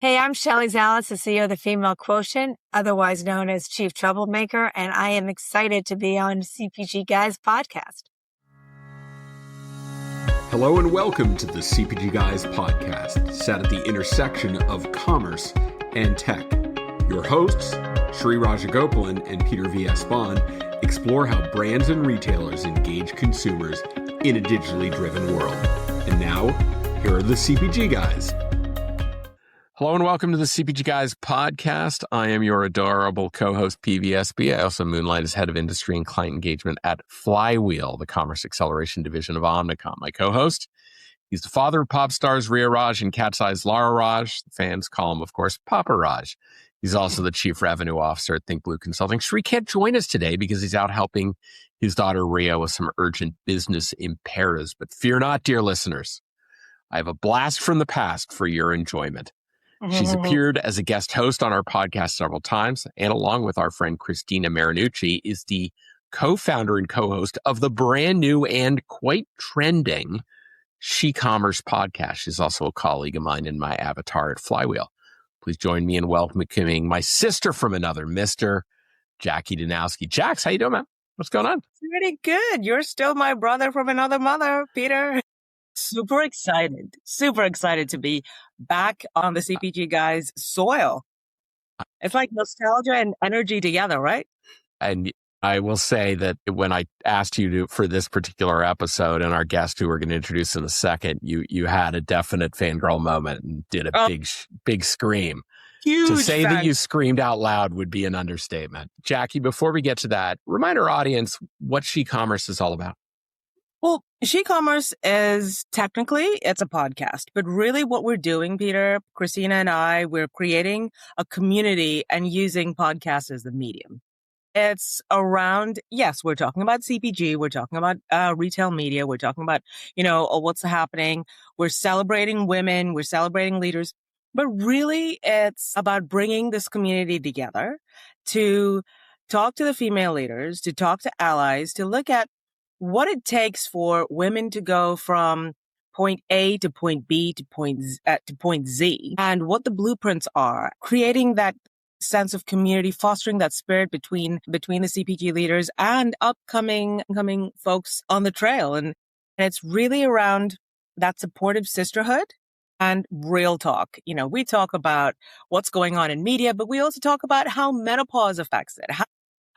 Hey, I'm Shelley Zalis, the CEO of the Female Quotient, otherwise known as Chief Troublemaker, and I am excited to be on CPG Guys podcast. Hello and welcome to the CPG Guys podcast, set at the intersection of commerce and tech. Your hosts, Sri Rajagopalan and Peter V. Espan, explore how brands and retailers engage consumers in a digitally driven world. And now, here are the CPG Guys. Hello and welcome to the CPG Guys podcast. I am your adorable co-host, PVSB. I also moonlight as head of industry and client engagement at Flywheel, the commerce acceleration division of Omnicom. My co-host, he's the father of pop stars Ria Raj and Cat's Eyes Lara Raj. Fans call him, of course, Papa Raj. He's also the chief revenue officer at Think Blue Consulting. Sri can't join us today because he's out helping his daughter Ria with some urgent business imperatives. But fear not, dear listeners. I have a blast from the past for your enjoyment. She's appeared as a guest host on our podcast several times, and along with our friend Christina Marinucci, is the co-founder and co-host of the brand new and quite trending SheCommerce Podcast. She's also a colleague of mine in my avatar at Flywheel. Please join me in welcoming my sister from another mister, Jacqui Dynowski. Jax, how you doing, man? What's going on? Pretty good. You're still my brother from another mother, Peter. Super excited to be back on the CPG Guys soil. It's like nostalgia and energy together, right? And I will say that when I asked you for this particular episode and our guest who we're going to introduce in a second, you had a definite fangirl moment and did a big scream. Huge to say fan. that you screamed out loud would be an understatement. Jacqui, before we get to that, remind our audience what SheCommerce is all about. Well, SheCommerce is it's a podcast, but really what we're doing, Peter, Christina and I, we're creating a community and using podcasts as the medium. It's around, yes, we're talking about CPG, we're talking about retail media, we're talking about, what's happening. We're celebrating women, we're celebrating leaders, but really it's about bringing this community together to talk to the female leaders, to talk to allies, to look at what it takes for women to go from point A to point B to point Z, and what the blueprints are, creating that sense of community, fostering that spirit between the CPG leaders and upcoming folks on the trail. And it's really around that supportive sisterhood and real talk. We talk about what's going on in media, but we also talk about how menopause affects it,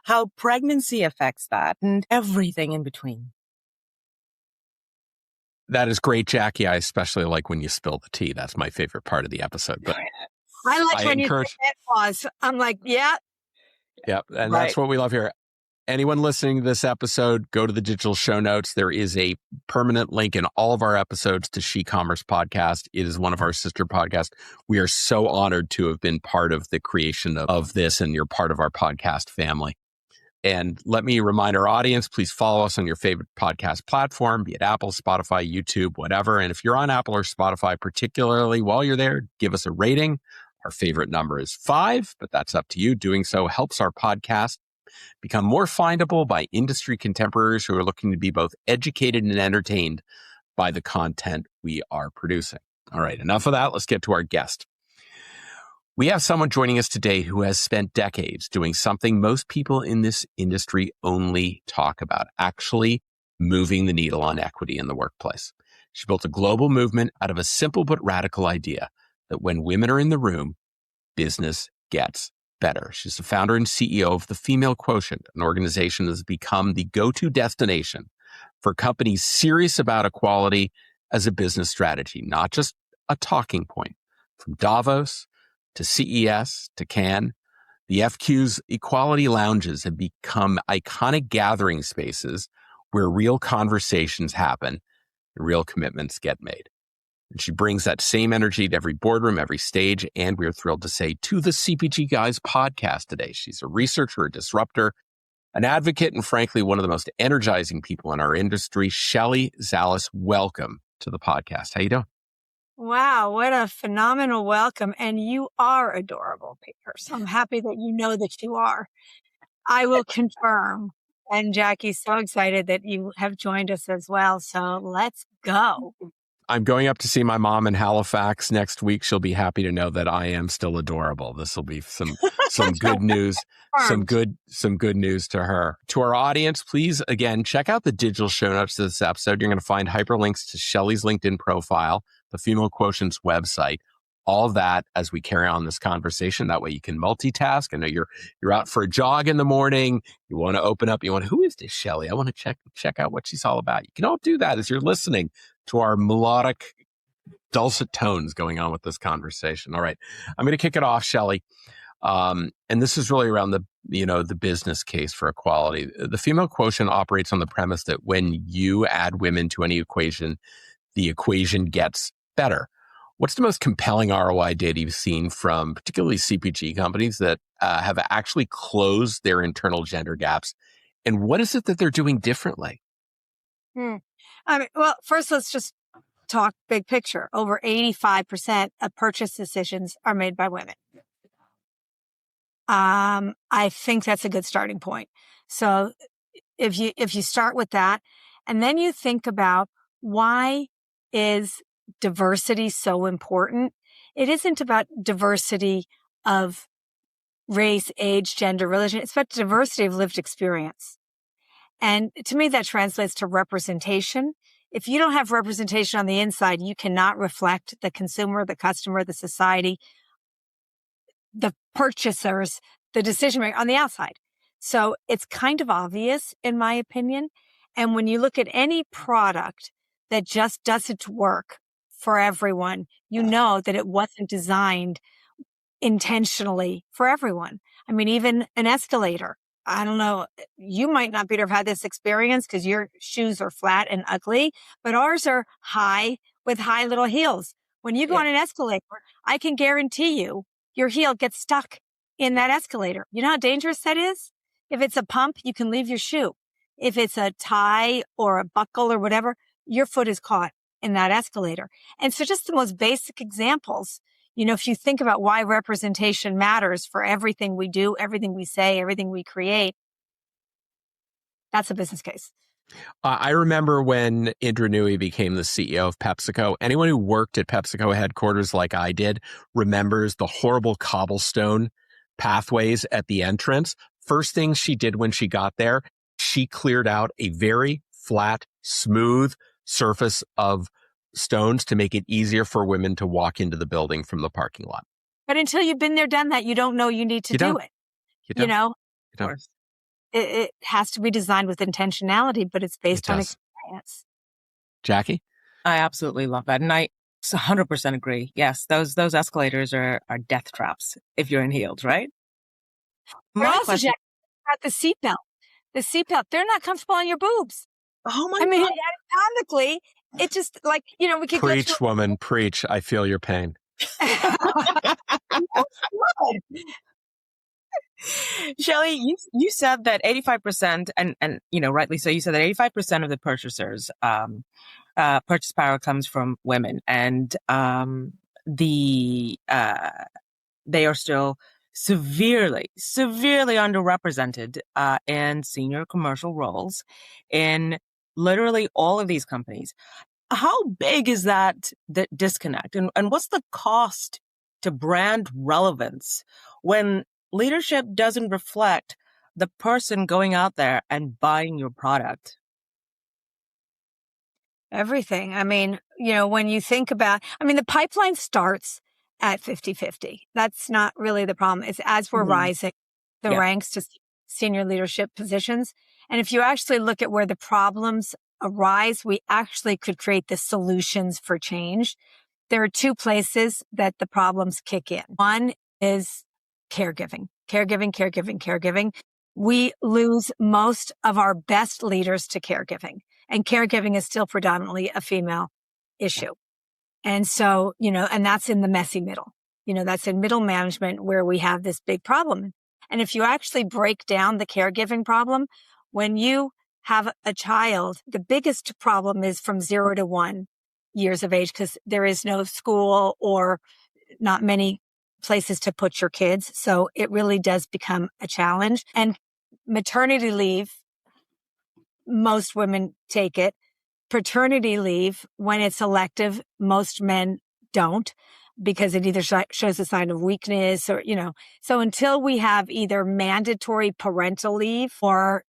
how pregnancy affects that, and everything in between. That is great, Jacqui. I especially like when you spill the tea. That's my favorite part of the episode. But I like when you say menopause. I'm like, yeah. Yeah, and that's what we love here. Anyone listening to this episode, go to the digital show notes. There is a permanent link in all of our episodes to SheCommerce Podcast. It is one of our sister podcasts. We are so honored to have been part of the creation of this, and you're part of our podcast family. And let me remind our audience, please follow us on your favorite podcast platform, be it Apple, Spotify, YouTube, whatever. And if you're on Apple or Spotify, particularly while you're there, give us a rating. Our favorite number is 5, but that's up to you. Doing so helps our podcast become more findable by industry contemporaries who are looking to be both educated and entertained by the content we are producing. All right, enough of that. Let's get to our guest. We have someone joining us today who has spent decades doing something most people in this industry only talk about, actually moving the needle on equity in the workplace. She built a global movement out of a simple but radical idea that when women are in the room, business gets better. She's the founder and CEO of the Female Quotient, an organization that has become the go-to destination for companies serious about equality as a business strategy, not just a talking point. From Davos to CES, to Cannes, the FQ's equality lounges have become iconic gathering spaces where real conversations happen and real commitments get made. And she brings that same energy to every boardroom, every stage, and we're thrilled to say to the CPG Guys podcast today. She's a researcher, a disruptor, an advocate, and frankly, one of the most energizing people in our industry. Shelley Zalis, welcome to the podcast. How you doing? Wow, what a phenomenal welcome. And you are adorable, Peter. So I'm happy that you know that you are. I will confirm. And Jacqui's so excited that you have joined us as well. So let's go. I'm going up to see my mom in Halifax next week. She'll be happy to know that I am still adorable. This will be some good news, some good news to her. To our audience, please, again, check out the digital show notes to this episode. You're going to find hyperlinks to Shelley's LinkedIn profile, the Female Quotient's website, all of that as we carry on this conversation. That way you can multitask. I know you're out for a jog in the morning. You want to open up. You want, who is this Shelley? I want to check out what she's all about. You can all do that as you're listening to our melodic, dulcet tones going on with this conversation. All right. I'm going to kick it off, Shelley. And this is really around the business case for equality. The Female Quotient operates on the premise that when you add women to any equation, the equation gets better. What's the most compelling ROI data you've seen from particularly CPG companies that have actually closed their internal gender gaps? And what is it that they're doing differently? Well, first, let's just talk big picture. Over 85% of purchase decisions are made by women. I think that's a good starting point. So if you start with that, and then you think about why is diversity so important, it isn't about diversity of race, age, gender, religion. It's about diversity of lived experience. And to me, that translates to representation. If you don't have representation on the inside, you cannot reflect the consumer, the customer, the society, the purchasers, the decision maker on the outside. So it's kind of obvious, in my opinion. And when you look at any product that just doesn't work for everyone, you know that it wasn't designed intentionally for everyone. I mean, even an escalator. I don't know. You might not, Peter, have had this experience because your shoes are flat and ugly, but ours are high with high little heels. When you go on an escalator, I can guarantee you your heel gets stuck in that escalator. You know how dangerous that is? If it's a pump, you can leave your shoe. If it's a tie or a buckle or whatever, your foot is caught in that escalator. And so just the most basic examples, if you think about why representation matters for everything we do, everything we say, everything we create, that's a business case. I remember when Indra Nooyi became the CEO of PepsiCo. Anyone who worked at PepsiCo headquarters like I did remembers the horrible cobblestone pathways at the entrance. First thing she did when she got there, she cleared out a very flat, smooth surface of stones to make it easier for women to walk into the building from the parking lot. But until you've been there, done that, you don't know you need to do it. You don't. It has to be designed with intentionality, but it's based on experience. Jacqui? I absolutely love that. And I 100% agree. Yes, those escalators are death traps if you're in heels, right? Also, Jacqui, about the seatbelt. The seatbelt, they're not comfortable on your boobs. Oh my God. Anatomically, it just we could preach, woman, preach. I feel your pain. Shelley, you said that 85%, and rightly so, you said that 85% of the purchasers, purchase power comes from women, and they are still severely underrepresented in senior commercial roles in literally all of these companies. How big is that disconnect? And what's the cost to brand relevance when leadership doesn't reflect the person going out there and buying your product? Everything. I mean, when you think about, the pipeline starts at 50-50. That's not really the problem. It's as we're rising the ranks to senior leadership positions. And if you actually look at where the problems arise, we actually could create the solutions for change. There are two places that the problems kick in. One is caregiving. We lose most of our best leaders to caregiving. And caregiving is still predominantly a female issue. And so, and that's in the messy middle. That's in middle management where we have this big problem. And if you actually break down the caregiving problem, when you have a child, the biggest problem is from 0 to 1 years of age because there is no school or not many places to put your kids. So it really does become a challenge. And maternity leave, most women take it. paternity leave, when it's elective, most men don't, because it either shows a sign of weakness or, so until we have either mandatory parental leave or,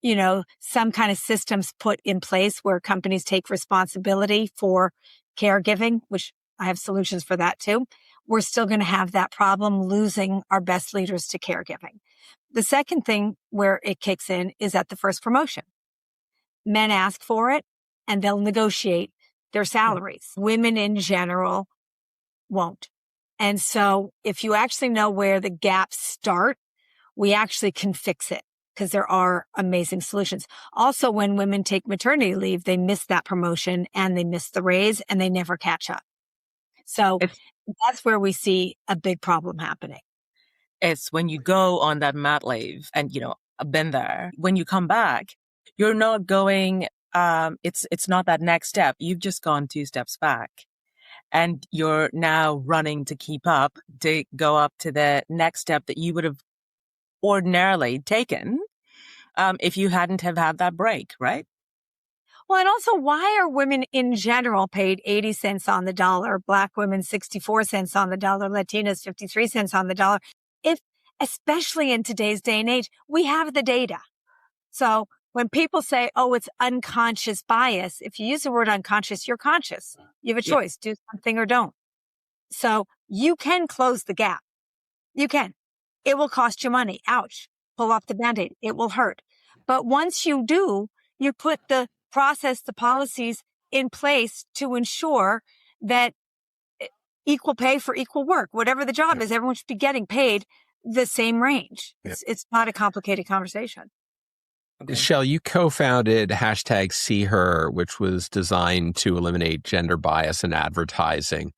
some kind of systems put in place where companies take responsibility for caregiving, which I have solutions for that too, we're still going to have that problem losing our best leaders to caregiving. The second thing where it kicks in is at the first promotion. Men ask for it and they'll negotiate their salaries. Women in general won't. And so if you actually know where the gaps start, we actually can fix it because there are amazing solutions. Also, when women take maternity leave, they miss that promotion and they miss the raise and they never catch up. So that's where we see a big problem happening. It's when you go on that mat leave and, I've been there. When you come back, you're not going, it's not that next step. You've just gone 2 steps back. And you're now running to keep up, to go up to the next step that you would have ordinarily taken if you hadn't have had that break, right? Well, and also, why are women in general paid 80 cents on the dollar, Black women 64 cents on the dollar, Latinas 53 cents on the dollar? If, especially in today's day and age, we have the data. So when people say, oh, it's unconscious bias, if you use the word unconscious, you're conscious. You have a choice, do something or don't. So you can close the gap. You can. It will cost you money. Ouch. Pull off the Band-Aid. It will hurt. But once you do, you put the process, the policies in place to ensure that equal pay for equal work, whatever the job is, everyone should be getting paid the same range. It's not a complicated conversation. Okay. Shelley, you co-founded #SeeHer, which was designed to eliminate gender bias in advertising.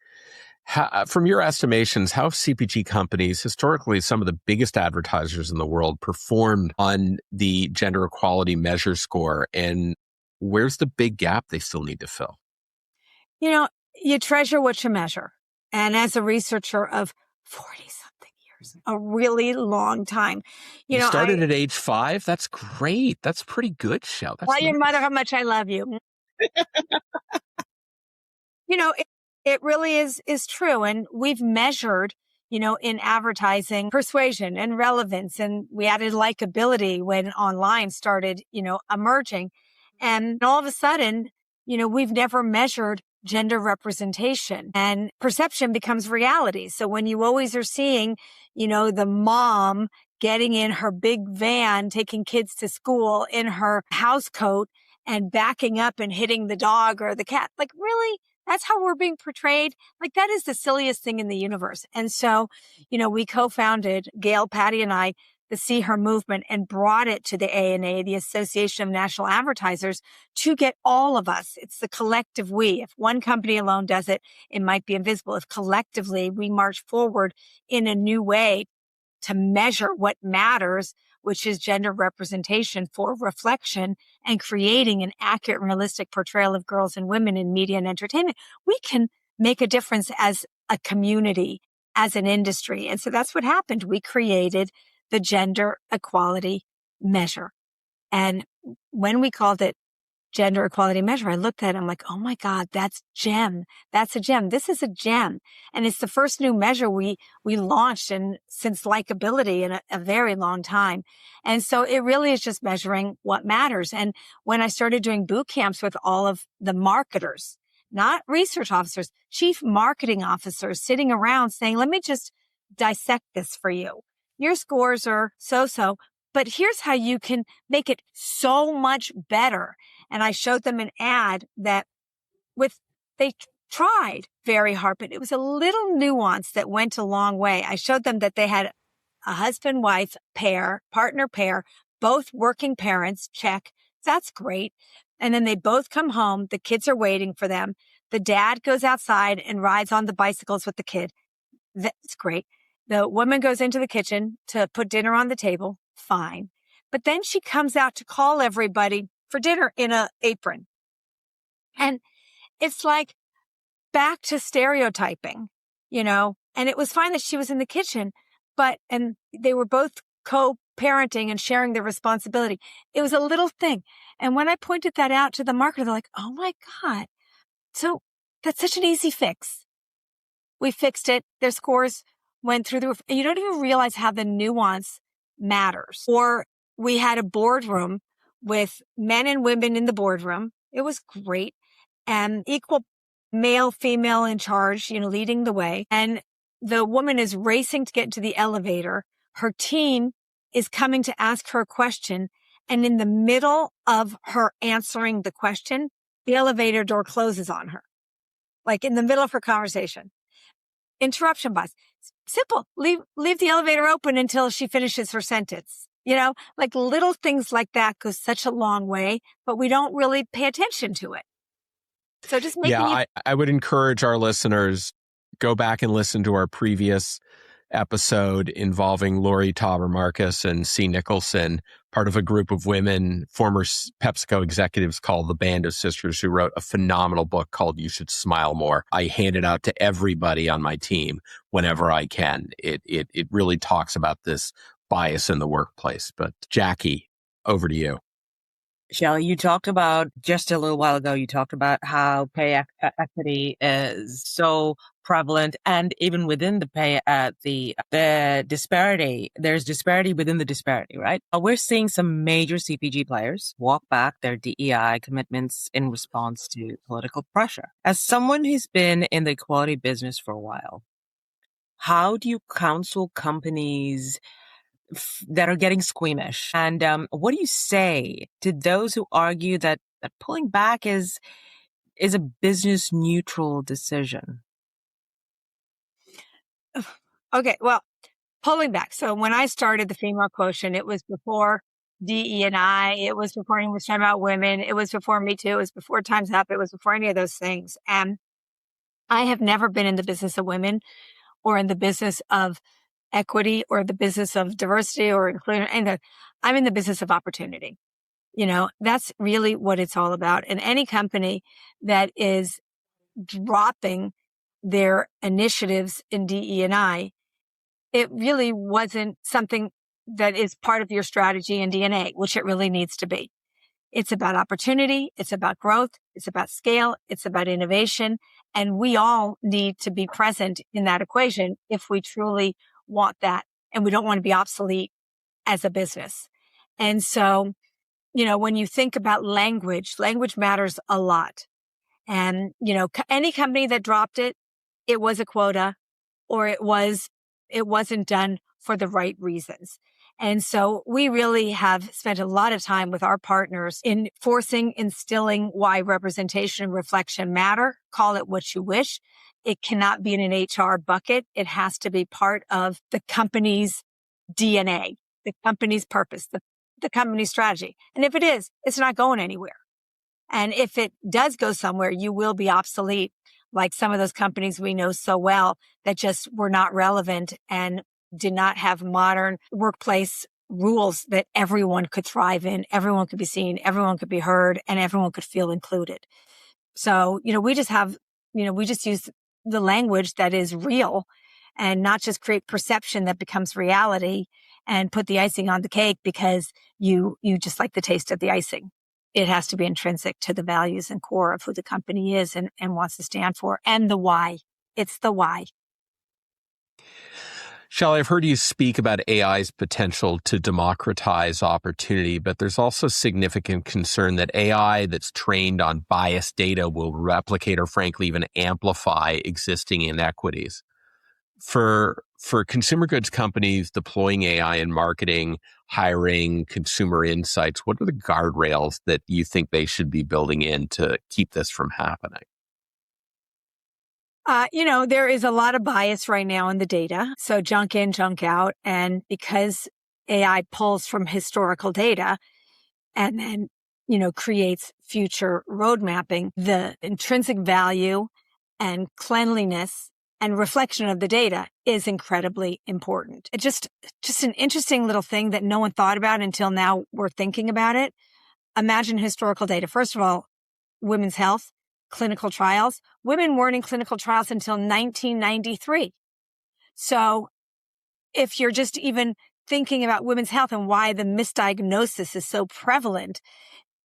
From your estimations, how have CPG companies, historically some of the biggest advertisers in the world, performed on the gender equality measure score? And where's the big gap they still need to fill? You treasure what you measure. And as a researcher of 40-something years, a really long time. You started at age 5? That's great. That's pretty good, Shell. Tell your mother how much I love you. It really is true. And we've measured, in advertising, persuasion and relevance. And we added likability when online started, emerging. And all of a sudden, we've never measured gender representation, and perception becomes reality. So when you always are seeing, the mom getting in her big van, taking kids to school in her house coat and backing up and hitting the dog or the cat, like, really? That's how we're being portrayed? Like, that is the silliest thing in the universe. And so, we co-founded, Gail, Patty, and I, the SeeHer movement, and brought it to the ANA, the Association of National Advertisers, to get all of us. It's the collective we. If one company alone does it, it might be invisible. If collectively we march forward in a new way to measure what matters, which is gender representation for reflection and creating an accurate and realistic portrayal of girls and women in media and entertainment, we can make a difference as a community, as an industry. And so that's what happened. We created the gender equality measure. And when we called it gender equality measure, I looked at it, I'm like, oh my God, that's gem. That's a gem. This is a gem. And it's the first new measure we launched since likability in a very long time. And so it really is just measuring what matters. And when I started doing boot camps with all of the marketers, not research officers, chief marketing officers sitting around saying, let me just dissect this for you. Your scores are so-so, but here's how you can make it so much better. And I showed them an ad that they tried very hard, but it was a little nuance that went a long way. I showed them that they had a husband-wife pair, partner pair, both working parents, check. That's great. And then they both come home. The kids are waiting for them. The dad goes outside and rides on the bicycles with the kid. That's great. The woman goes into the kitchen to put dinner on the table. Fine. But then she comes out to call everybody for dinner in an apron. And it's like back to stereotyping, and it was fine that she was in the kitchen, and they were both parenting and sharing their responsibility. It was a little thing. And when I pointed that out to the marketer, they're like, oh my God. So that's such an easy fix. We fixed it. Their scores went through the roof. And you don't even realize how the nuance matters. Or we had a boardroom with men and women in the boardroom. It was great. And equal male, female in charge, leading the way. And the woman is racing to get into the elevator. Her team is coming to ask her a question. And in the middle of her answering the question, the elevator door closes on her. Like in the middle of her conversation. Interruption box. Simple. Leave the elevator open until she finishes her sentence. Like little things like that go such a long way, but we don't really pay attention to it. So just making I would encourage our listeners, go back and listen to our previous episode involving Lori Tauber-Marcus and C. Nicholson, part of a group of women, former PepsiCo executives called the Band of Sisters, who wrote a phenomenal book called You Should Smile More. I hand it out to everybody on my team whenever I can. It really talks about this bias in the workplace. But Jacqui, over to you. Shelley, you talked about just a little while ago, you talked about how pay equity is so prevalent, and even within the pay, the disparity, there's disparity within the disparity, right? We're seeing some major CPG players walk back their DEI commitments in response to political pressure. As someone who's been in the equality business for a while, how do you counsel companies that are getting squeamish? And what do you say to those who argue that pulling back is a business neutral decision? Okay, well, pulling back. So when I started the Female Quotient, it was before DE&I, it was before anyone was talking about women, it was before Me Too, it was before Time's Up, it was before any of those things. And I have never been in the business of women or in the business of equity or the business of diversity or inclusion. And I'm in the business of opportunity. That's really what it's all about. And any company that is dropping their initiatives in DE&I, it really wasn't something that is part of your strategy and DNA, which it really needs to be. It's about opportunity. It's about growth. It's about scale. It's about innovation. And we all need to be present in that equation if we truly want that. And we don't want to be obsolete as a business. And so, when you think about language matters a lot. And, any company that dropped it, it was a quota or it wasn't done for the right reasons. And so we really have spent a lot of time with our partners in instilling why representation and reflection matter. Call it what you wish. It cannot be in an HR bucket. It has to be part of the company's DNA, the company's purpose, the company's strategy. And if it is, it's not going anywhere. And if it does go somewhere, you will be obsolete, like some of those companies we know so well that just were not relevant and did not have modern workplace rules that everyone could thrive in, everyone could be seen, everyone could be heard, and everyone could feel included. So, we just use the language that is real and not just create perception that becomes reality and put the icing on the cake because you just like the taste of the icing. It has to be intrinsic to the values and core of who the company is and wants to stand for, and the why. It's the why. Shelley, I've heard you speak about AI's potential to democratize opportunity, but there's also significant concern that AI that's trained on biased data will replicate or frankly even amplify existing inequities. For consumer goods companies deploying AI in marketing, hiring, consumer insights, what are the guardrails that you think they should be building in to keep this from happening? There is a lot of bias right now in the data. So junk in, junk out. And because AI pulls from historical data and then, creates future road mapping, the intrinsic value and cleanliness and reflection of the data is incredibly important. It's just an interesting little thing that no one thought about until now we're thinking about it. Imagine historical data. First of all, women's health, clinical trials. Women weren't in clinical trials until 1993. So if you're just even thinking about women's health and why the misdiagnosis is so prevalent,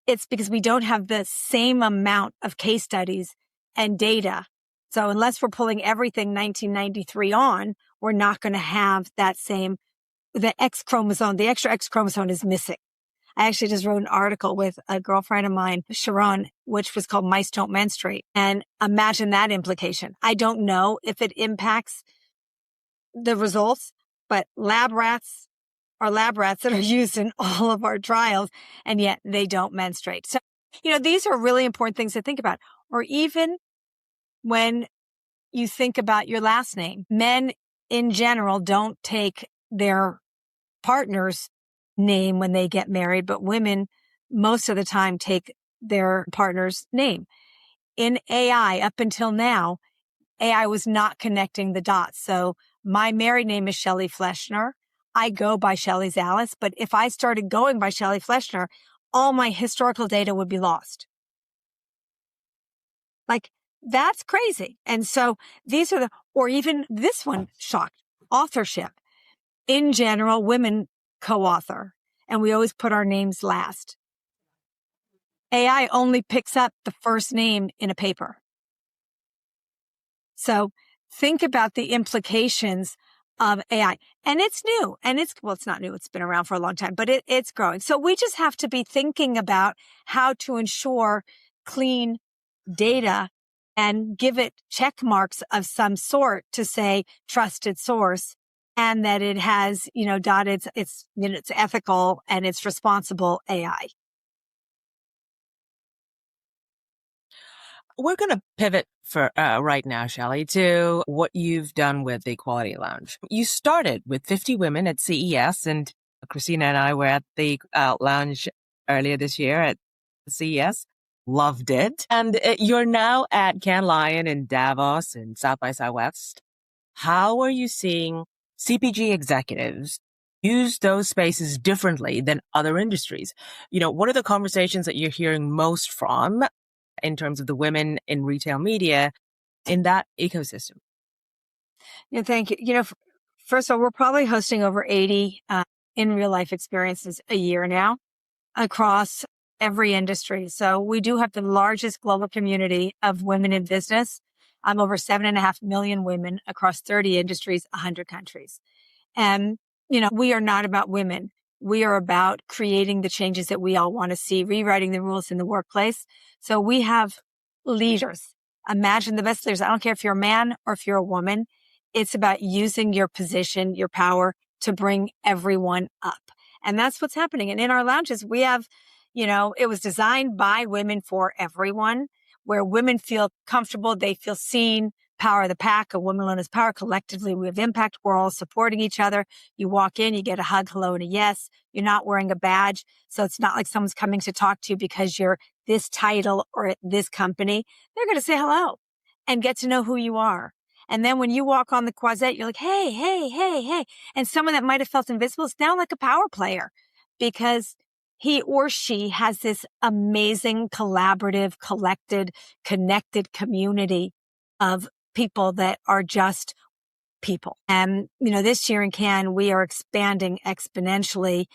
it's because we don't have the same amount of case studies and data. So unless we're pulling everything 1993 on, we're not going to have that same, the X chromosome, the extra X chromosome is missing. I actually just wrote an article with a girlfriend of mine, Sharon, which was called Mice Don't Menstruate. And imagine that implication. I don't know if it impacts the results, but lab rats are lab rats that are used in all of our trials, and yet they don't menstruate. So, these are really important things to think about. Or even when you think about your last name, men in general don't take their partner's name when they get married, but women most of the time take their partner's name. In AI, up until now, AI was not connecting the dots. So my married name is Shelley Fleshner. I go by Shelley Zalis, but if I started going by Shelley Fleshner, all my historical data would be lost. Like, that's crazy. And so these are or even this one, shocked, authorship. In general, women co-author, and we always put our names last. AI only picks up the first name in a paper. So think about the implications of AI. And it's new. And it's not new. It's been around for a long time, but it's growing. So we just have to be thinking about how to ensure clean data and give it check marks of some sort to say trusted source, and that it has, dotted, it's ethical and it's responsible AI. We're going to pivot for right now, Shelley, to what you've done with the Equality Lounge. You started with 50 women at CES, and Christina and I were at the lounge earlier this year at CES. Loved it. And you're now at Cannes Lion in Davos and South by Southwest. How are you seeing CPG executives use those spaces differently than other industries? What are the conversations that you're hearing most from in terms of the women in retail media in that ecosystem? Thank you. First of all, we're probably hosting over 80 in real life experiences a year now across every industry. So we do have the largest global community of women in business. I'm over 7.5 million women across 30 industries, 100 countries. And, we are not about women. We are about creating the changes that we all want to see, rewriting the rules in the workplace. So we have leaders. Imagine the best leaders. I don't care if you're a man or if you're a woman. It's about using your position, your power to bring everyone up. And that's what's happening. And in our lounges, we have, it was designed by women for everyone, where women feel comfortable, they feel seen, power of the pack, a woman alone is power. Collectively, we have impact. We're all supporting each other. You walk in, you get a hug, hello, and a yes. You're not wearing a badge. So it's not like someone's coming to talk to you because you're this title or at this company. They're going to say hello and get to know who you are. And then when you walk on the Croisette, you're like, hey, hey, hey, hey. And someone that might have felt invisible is now like a power player because he or she has this amazing collaborative, collected, connected community of people that are just people. And, this year in Cannes, we are expanding exponentially.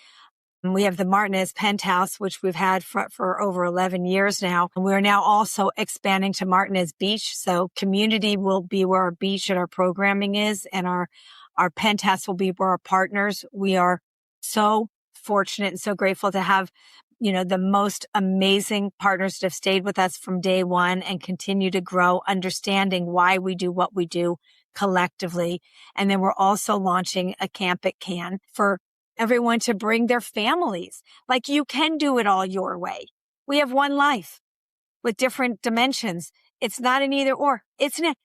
We have the Martinez Penthouse, which we've had for over 11 years now. And we're now also expanding to Martinez Beach. So community will be where our beach and our programming is. And our penthouse will be where our partners. We are so fortunate and so grateful to have, the most amazing partners that have stayed with us from day one and continue to grow, understanding why we do what we do collectively. And then we're also launching a camp at Cannes for everyone to bring their families. Like, you can do it all your way. We have one life with different dimensions. It's not an either or.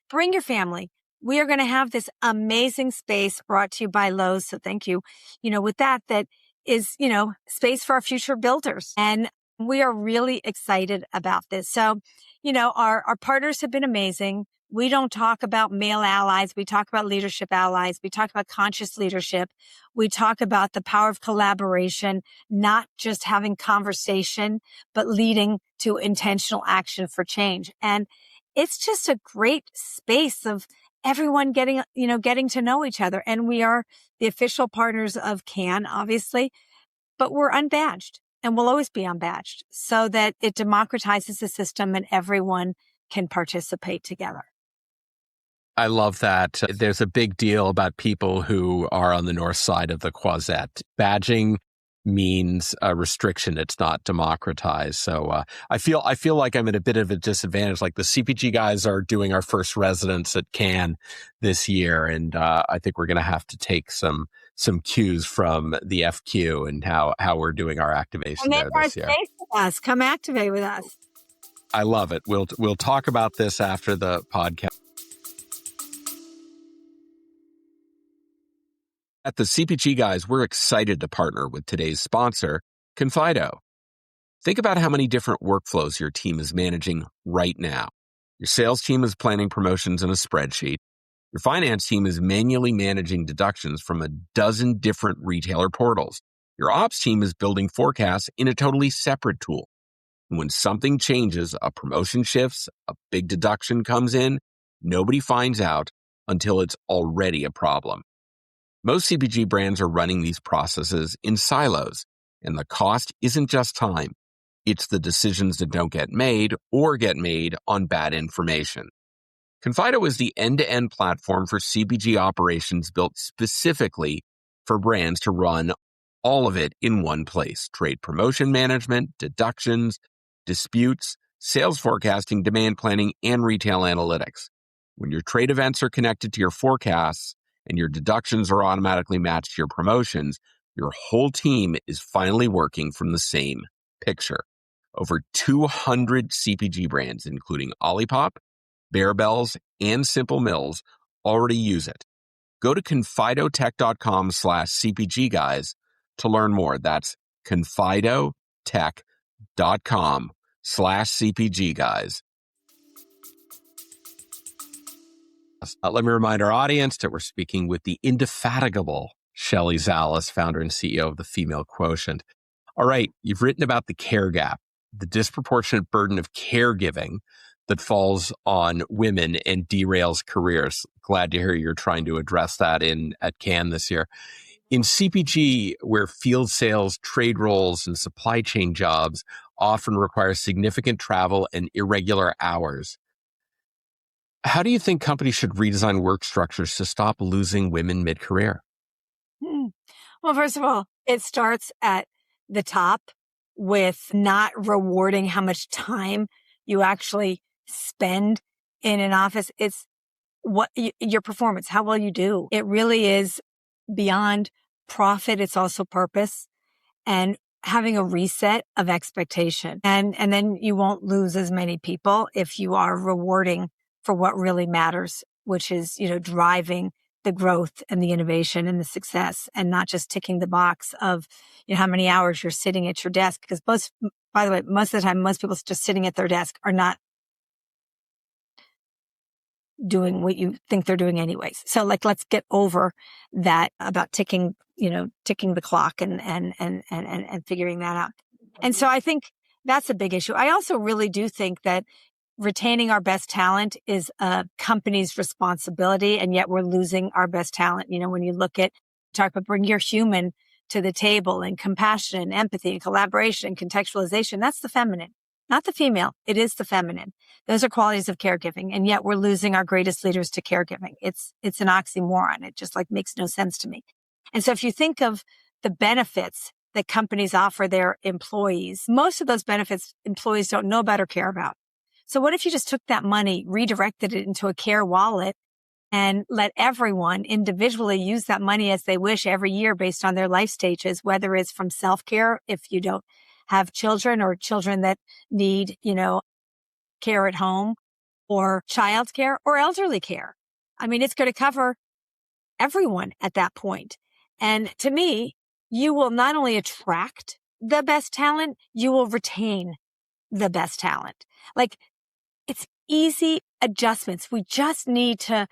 Bring your family. We are going to have this amazing space brought to you by Lowe's. So thank you. With that is, space for our future builders. And we are really excited about this. So, our partners have been amazing. We don't talk about male allies. We talk about leadership allies. We talk about conscious leadership. We talk about the power of collaboration, not just having conversation, but leading to intentional action for change. And it's just a great space of everyone getting to know each other. And we are the official partners of Cannes, obviously, but we're unbadged and we'll always be unbadged so that it democratizes the system and everyone can participate together. I love that. There's a big deal about people who are on the north side of the Croisette. Badging means a restriction. It's not democratized. So I feel like I'm at a bit of a disadvantage. Like the CPG guys are doing our first residence at Cannes this year, and I think we're going to have to take some cues from the FQ and how we're doing our activation there this year. Come activate with us. I love it. We'll talk about this after the podcast. At the CPG Guys, we're excited to partner with today's sponsor, Confido. Think about how many different workflows your team is managing right now. Your sales team is planning promotions in a spreadsheet. Your finance team is manually managing deductions from a dozen different retailer portals. Your ops team is building forecasts in a totally separate tool. And when something changes, a promotion shifts, a big deduction comes in, nobody finds out until it's already a problem. Most CPG brands are running these processes in silos, and the cost isn't just time. It's the decisions that don't get made or get made on bad information. Confido is the end-to-end platform for CPG operations built specifically for brands to run all of it in one place. Trade promotion management, deductions, disputes, sales forecasting, demand planning, and retail analytics. When your trade events are connected to your forecasts, and your deductions are automatically matched to your promotions, your whole team is finally working from the same picture. Over 200 CPG brands, including Olipop, Bearbells, and Simple Mills, already use it. Go to confidotech.com/CPG Guys to learn more. That's confidotech.com/CPG Guys. Let me remind our audience that we're speaking with the indefatigable Shelley Zalis, founder and CEO of the Female Quotient. All right, you've written about the care gap, the disproportionate burden of caregiving that falls on women and derails careers. Glad to hear you're trying to address that at Cannes this year. In CPG, where field sales, trade roles, and supply chain jobs often require significant travel and irregular hours, how do you think companies should redesign work structures to stop losing women mid-career? Well, first of all, it starts at the top with not rewarding how much time you actually spend in an office. It's what your performance, how well you do. It really is beyond profit. It's also purpose and having a reset of expectation. And then you won't lose as many people if you are rewarding for what really matters, which is, driving the growth and the innovation and the success, and not just ticking the box of, how many hours you're sitting at your desk. Because most of the time, most people just sitting at their desk are not doing what you think they're doing anyways. So let's get over that about ticking the clock and figuring that out. And so I think that's a big issue. I also really do think that retaining our best talent is a company's responsibility, and yet we're losing our best talent. When you talk about bring your human to the table, and compassion and empathy and collaboration and contextualization, that's the feminine, not the female. It is the feminine. Those are qualities of caregiving, and yet we're losing our greatest leaders to caregiving. It's an oxymoron. It just makes no sense to me. And so if you think of the benefits that companies offer their employees, most of those benefits employees don't know about or care about. So what if you just took that money, redirected it into a care wallet, and let everyone individually use that money as they wish every year based on their life stages, whether it's from self-care, if you don't have children, or children that need, care at home, or childcare or elderly care. I mean, it's going to cover everyone at that point. And to me, you will not only attract the best talent, you will retain the best talent. It's easy adjustments. We just need to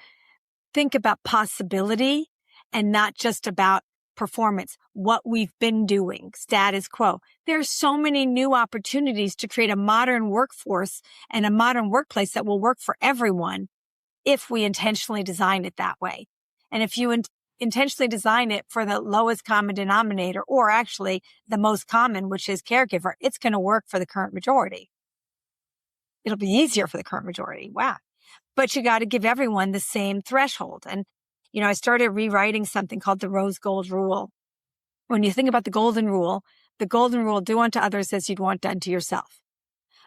think about possibility and not just about performance, what we've been doing, status quo. There are so many new opportunities to create a modern workforce and a modern workplace that will work for everyone if we intentionally design it that way. And if you intentionally design it for the lowest common denominator, or actually the most common, which is caregiver, it's going to work for the current majority. It'll be easier for the current majority. Wow. But you got to give everyone the same threshold. And, I started rewriting something called the rose gold rule. When you think about the golden rule, do unto others as you'd want done to yourself.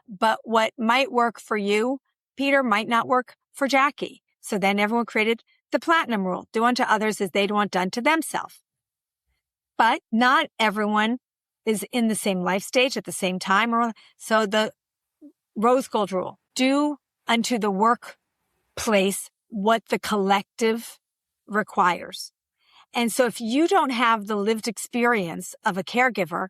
But what might work for you, Peter, might not work for Jacqui. So then everyone created the platinum rule, do unto others as they'd want done to themselves. But not everyone is in the same life stage at the same time. So the rose gold rule, do unto the workplace what the collective requires. And so if you don't have the lived experience of a caregiver,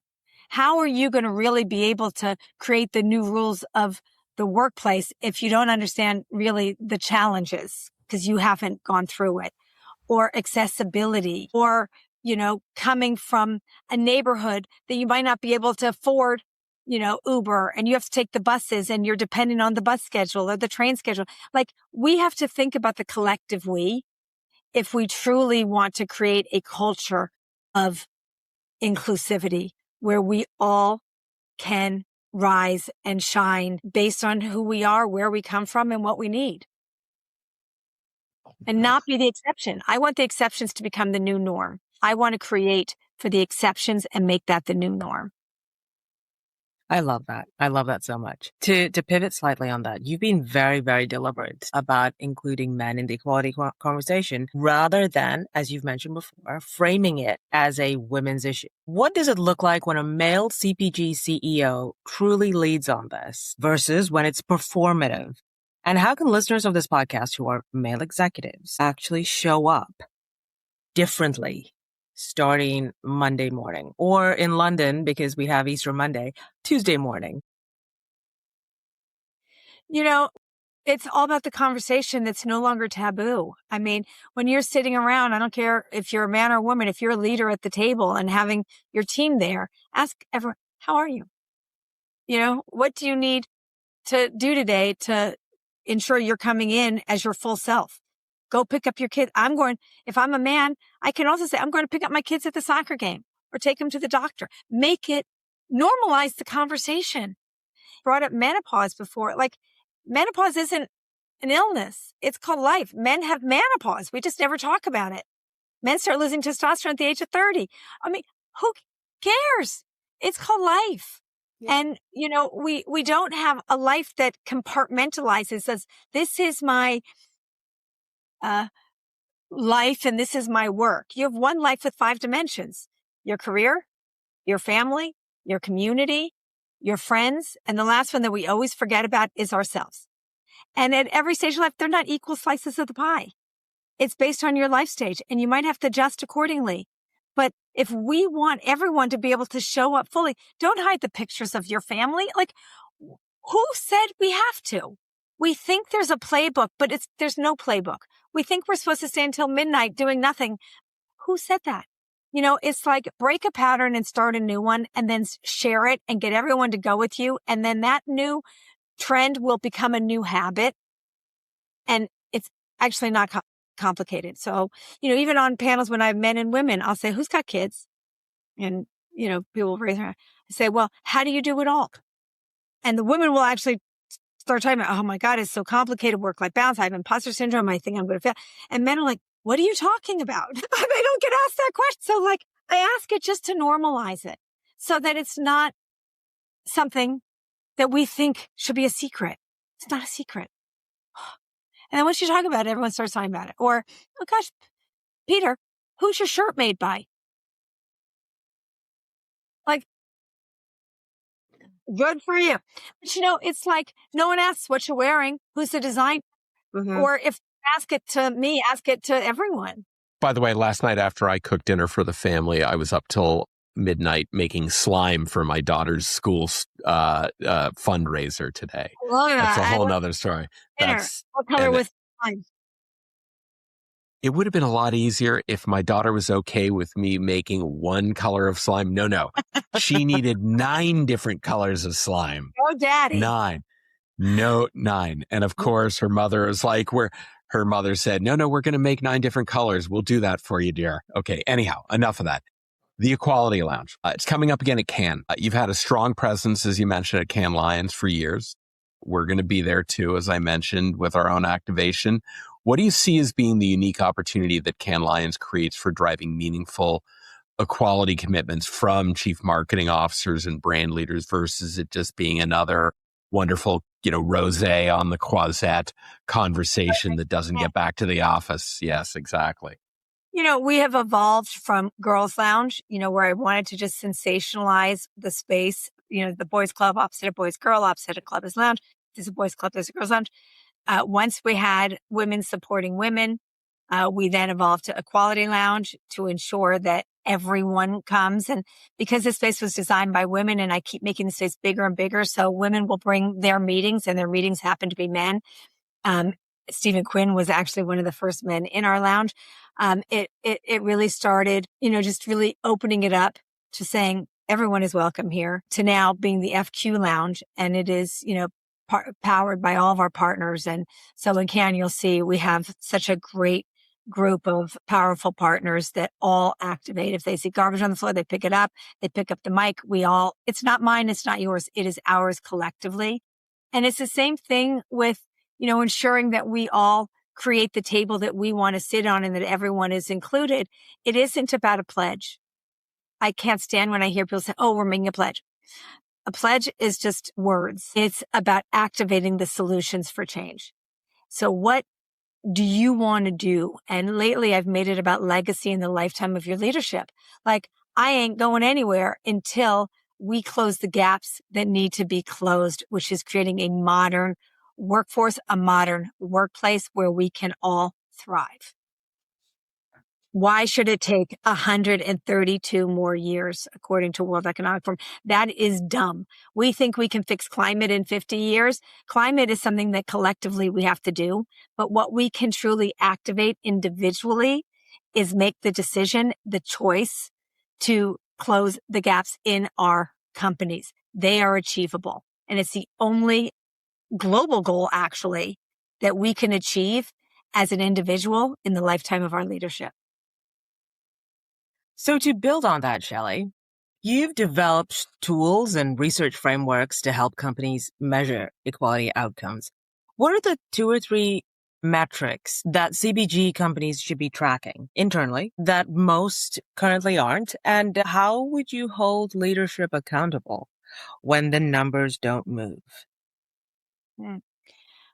how are you going to really be able to create the new rules of the workplace if you don't understand really the challenges because you haven't gone through it? Or accessibility, or, coming from a neighborhood that you might not be able to afford, Uber, and you have to take the buses and you're dependent on the bus schedule or the train schedule. Like, we have to think about the collective we if we truly want to create a culture of inclusivity where we all can rise and shine based on who we are, where we come from, and what we need. And not be the exception. I want the exceptions to become the new norm. I want to create for the exceptions and make that the new norm. I love that. I love that so much. To pivot slightly on that, you've been very, very deliberate about including men in the equality conversation rather than, as you've mentioned before, framing it as a women's issue. What does it look like when a male CPG CEO truly leads on this versus when it's performative? And how can listeners of this podcast who are male executives actually show up differently starting Monday morning, or in London, because we have Easter Monday, Tuesday morning? It's all about the conversation that's no longer taboo. I mean, when you're sitting around, I don't care if you're a man or a woman, if you're a leader at the table and having your team there, ask everyone, how are you? What do you need to do today to ensure you're coming in as your full self? Go pick up your kid. If I'm a man, I can also say, I'm going to pick up my kids at the soccer game or take them to the doctor. Make it normalize the conversation. Brought up menopause before. Like, menopause isn't an illness. It's called life. Men have menopause. We just never talk about it. Men start losing testosterone at the age of 30. I mean, who cares? It's called life. Yeah. And, we don't have a life that compartmentalizes as this is my life and this is my work. You have one life with 5 dimensions: your career, your family, your community, your friends. And the last one that we always forget about is ourselves. And at every stage of life, they're not equal slices of the pie. It's based on your life stage, and you might have to adjust accordingly. But if we want everyone to be able to show up fully, don't hide the pictures of your family. Like, who said we have to? We think there's a playbook, but there's no playbook. We think we're supposed to stay until midnight doing nothing. Who said that? It's like break a pattern and start a new one and then share it and get everyone to go with you. And then that new trend will become a new habit. And it's actually not complicated. So, even on panels when I have men and women, I'll say, who's got kids? And, people will raise their hand. I say, well, how do you do it all? And the women will actually start talking about, oh my God, it's so complicated, work-life balance. I have imposter syndrome. I think I'm going to fail. And men are like, what are you talking about? They don't get asked that question. So I ask it just to normalize it so that it's not something that we think should be a secret. It's not a secret. And then once you talk about it, everyone starts talking about it. Or, oh gosh, Peter, who's your shirt made by? Like, good for you. But it's like no one asks what you're wearing, who's the designer. Mm-hmm. Or if you ask it to me, ask it to everyone. By the way, last night after I cooked dinner for the family, I was up till midnight making slime for my daughter's school fundraiser today. Well, that's a whole nother story. What color was slime? It would have been a lot easier if my daughter was okay with me making one color of slime. No. She needed 9 different colors of slime. Oh, daddy. 9. No, 9. And of course, her mother was like, her mother said, no, we're going to make 9 different colors. We'll do that for you, dear. Okay. Anyhow, enough of that. The Equality Lounge. It's coming up again at Cannes. You've had a strong presence, as you mentioned, at Cannes Lions for years. We're going to be there too, as I mentioned, with our own activation. What do you see as being the unique opportunity that Cannes Lions creates for driving meaningful equality commitments from chief marketing officers and brand leaders versus it just being another wonderful, rosé on the croisette conversation that doesn't get back to the office? Yes, exactly. We have evolved from Girls Lounge, where I wanted to just sensationalize the space. The boys club opposite a boys girl, opposite a club is lounge. There's a boys club, there's a girls lounge. Once we had women supporting women, we then evolved to Equality Lounge to ensure that everyone comes. And because this space was designed by women, and I keep making the space bigger and bigger, so women will bring their meetings, and their meetings happen to be men. Stephen Quinn was actually one of the first men in our lounge. It really started, just really opening it up to saying everyone is welcome here, to now being the FQ Lounge. And it is, powered by all of our partners. And so in Cannes, you'll see we have such a great group of powerful partners that all activate. If they see garbage on the floor, they pick it up, they pick up the mic. It's not mine, it's not yours, it is ours collectively. And it's the same thing with, ensuring that we all create the table that we want to sit on and that everyone is included. It isn't about a pledge. I can't stand when I hear people say, oh, we're making a pledge. A pledge is just words. It's about activating the solutions for change. So what do you want to do? And lately I've made it about legacy in the lifetime of your leadership. Like, I ain't going anywhere until we close the gaps that need to be closed, which is creating a modern workforce, a modern workplace where we can all thrive. Why should it take 132 more years, according to World Economic Forum? That is dumb. We think we can fix climate in 50 years. Climate is something that collectively we have to do. But what we can truly activate individually is make the decision, the choice to close the gaps in our companies. They are achievable. And it's the only global goal, actually, that we can achieve as an individual in the lifetime of our leadership. So to build on that, Shelley, you've developed tools and research frameworks to help companies measure equality outcomes. What are the 2 or 3 metrics that CPG companies should be tracking internally that most currently aren't? And how would you hold leadership accountable when the numbers don't move?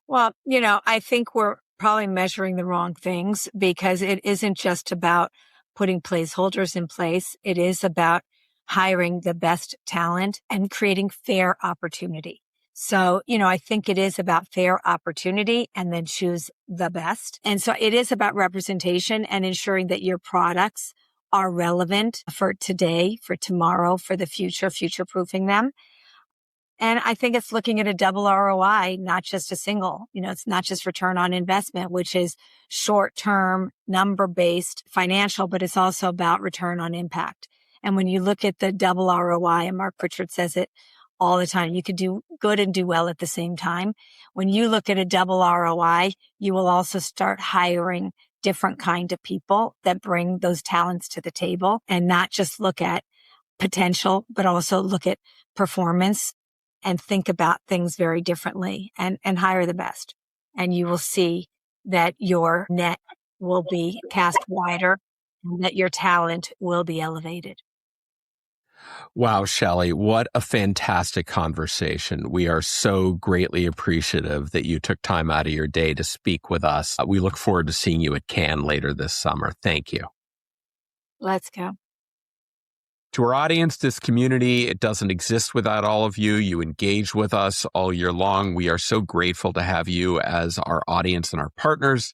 Well, I think we're probably measuring the wrong things, because it isn't just about putting placeholders in place. It is about hiring the best talent and creating fair opportunity. So, I think it is about fair opportunity and then choose the best. And so it is about representation and ensuring that your products are relevant for today, for tomorrow, for the future-proofing them. And I think it's looking at a double ROI, not just a single. It's not just return on investment, which is short-term, number-based, financial, but it's also about return on impact. And when you look at the double ROI, and Mark Pritchard says it all the time, you could do good and do well at the same time. When you look at a double ROI, you will also start hiring different kind of people that bring those talents to the table, and not just look at potential, but also look at performance and think about things very differently, and hire the best. And you will see that your net will be cast wider and that your talent will be elevated. Wow, Shelley, what a fantastic conversation. We are so greatly appreciative that you took time out of your day to speak with us. We look forward to seeing you at Cannes later this summer. Thank you. Let's go. To our audience, this community, it doesn't exist without all of you. You engage with us all year long. We are so grateful to have you as our audience and our partners.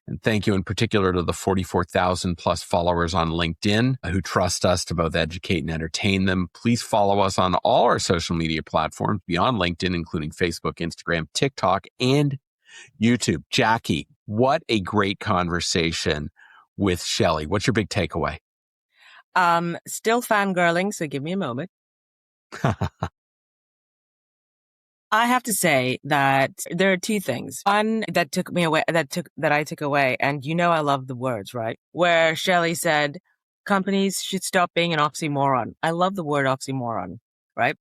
And thank you in particular to the 44,000 plus followers on LinkedIn who trust us to both educate and entertain them. Please follow us on all our social media platforms beyond LinkedIn, including Facebook, Instagram, TikTok, and YouTube. Jacqui, what a great conversation with Shelley. What's your big takeaway? Still fangirling, so give me a moment. I have to say that there are two things. One that I took away, and I love the words, right? Where Shelley said, companies should stop being an oxymoron. I love the word oxymoron, right?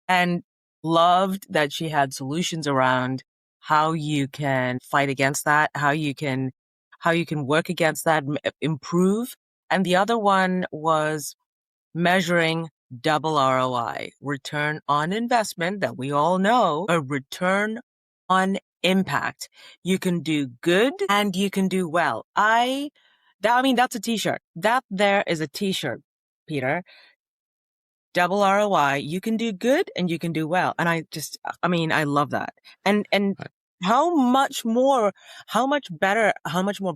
And loved that she had solutions around how you can fight against that, how you can work against that, improve. And the other one was measuring double ROI, return on investment, that we all know, a return on impact. You can do good and you can do well. That's a t-shirt. That there is a t-shirt, Peter. Double ROI, you can do good and you can do well. And I love that. And how much more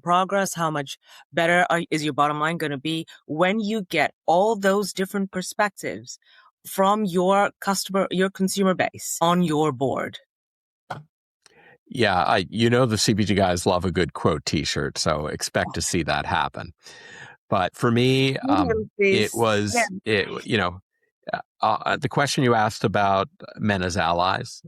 progress, how much better is your bottom line going to be when you get all those different perspectives from your consumer base on your board? Yeah, the CPG guys love a good quote t-shirt, so expect to see that happen. But for me, it was, the question you asked about men as allies,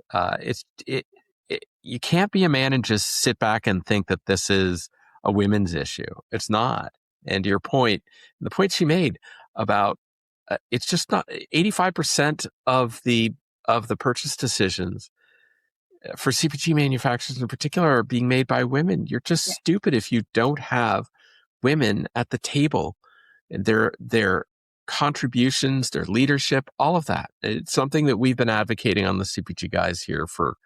you can't be a man and just sit back and think that this is a women's issue. It's not. And to your point, the point she made about it's just not 85% of the purchase decisions for CPG manufacturers in particular are being made by women. You're just stupid if you don't have women at the table. Their contributions, their leadership, all of that. It's something that we've been advocating on the CPG Guys here for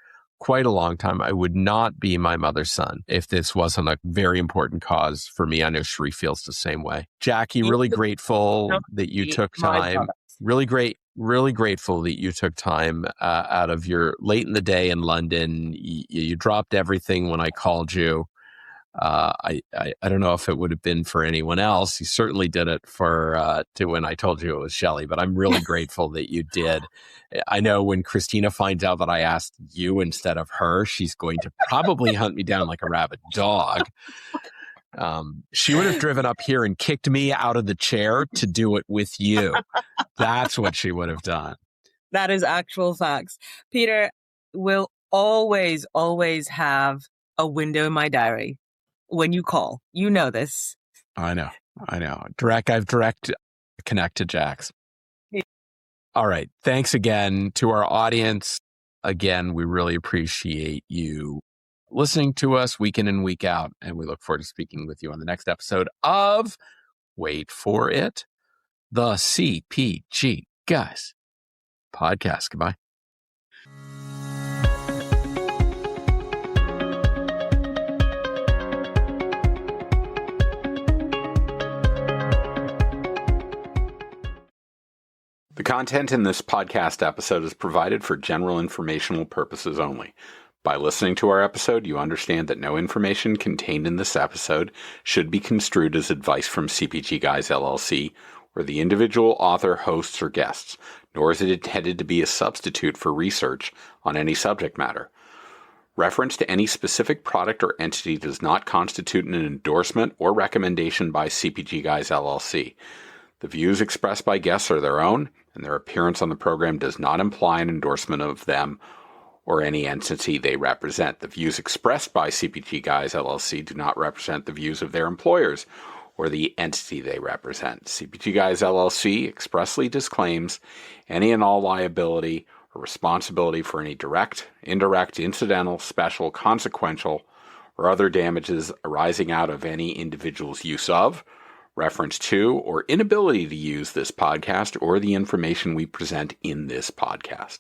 quite a long time. I would not be my mother's son if this wasn't a very important cause for me. I know Sheree feels the same way. Jacqui, really grateful that you took time. Really grateful that you took time out of your late in the day in London. You dropped everything when I called you. I don't know if it would have been for anyone else. You certainly did it to when I told you it was Shelley, but I'm really grateful that you did. I know when Christina finds out that I asked you instead of her, she's going to probably hunt me down like a rabid dog. She would have driven up here and kicked me out of the chair to do it with you. That's what she would have done. That is actual facts. Peter will always have a window in my diary. When you call, you know this. I know. I've direct connect to Jax. Yeah. All right. Thanks again to our audience. Again, we really appreciate you listening to us week in and week out. And we look forward to speaking with you on the next episode of, wait for it, the CPG Guys Podcast. Goodbye. The content in this podcast episode is provided for general informational purposes only. By listening to our episode, you understand that no information contained in this episode should be construed as advice from CPG Guys LLC or the individual author, hosts, or guests, nor is it intended to be a substitute for research on any subject matter. Reference to any specific product or entity does not constitute an endorsement or recommendation by CPG Guys LLC. The views expressed by guests are their own, and their appearance on the program does not imply an endorsement of them or any entity they represent. The views expressed by CPG Guys LLC do not represent the views of their employers or the entity they represent. CPG Guys LLC expressly disclaims any and all liability or responsibility for any direct, indirect, incidental, special, consequential, or other damages arising out of any individual's use of, reference to, or inability to use this podcast or the information we present in this podcast.